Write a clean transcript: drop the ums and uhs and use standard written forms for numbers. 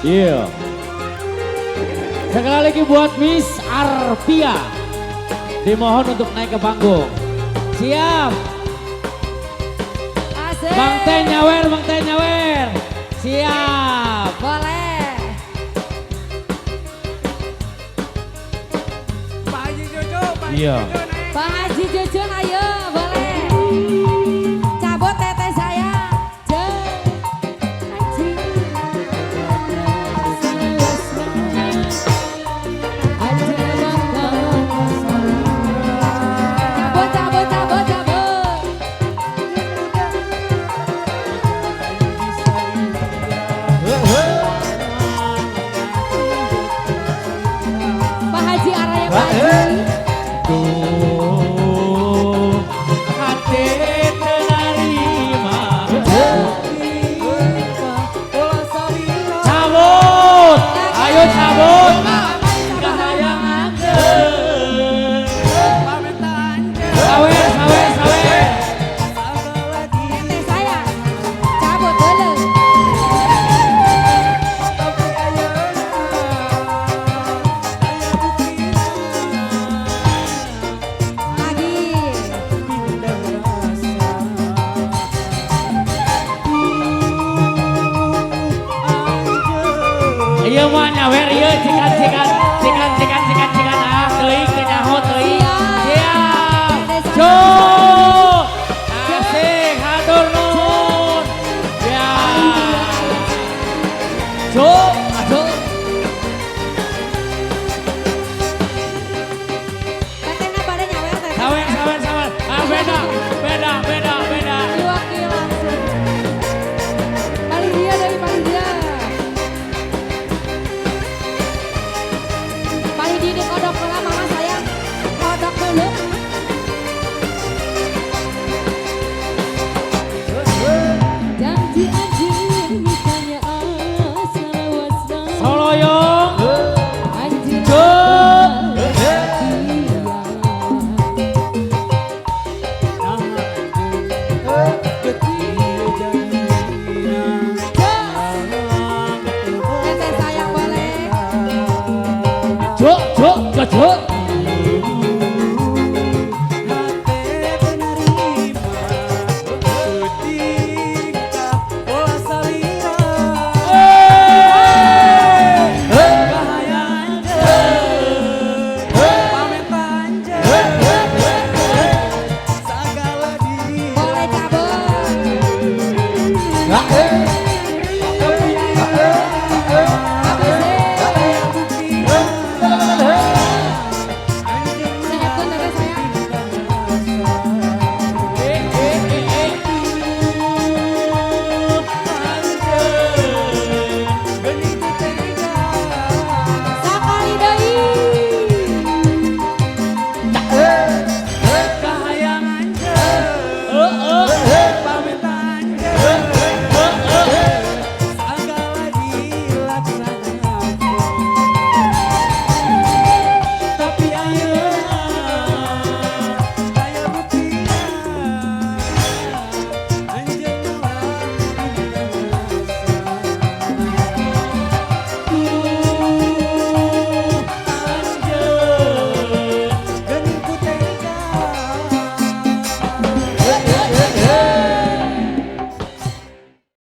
Iya. Sekali lagi buat Miss Arpia. Dimohon untuk naik ke panggung. Siap. Asik. Bang Teh nyawer, Bang Teh nyawer. Siap. Boleh. Pak Haji Jojo, Pak Haji Iya. Jojo naik. Pak Haji Jojon ayo boleh. Cabut teteh saya. Haji. Haji cabut cabut cabut cabut. Pak Haji arahnya Pak Haji. Duh, hati menerima. Cabut, ayo cabut. Kahayang angker. Sawer, sawer, sawer. Teteh saya. Cabut dulu. Lagi. Iya mah nyawer, iya.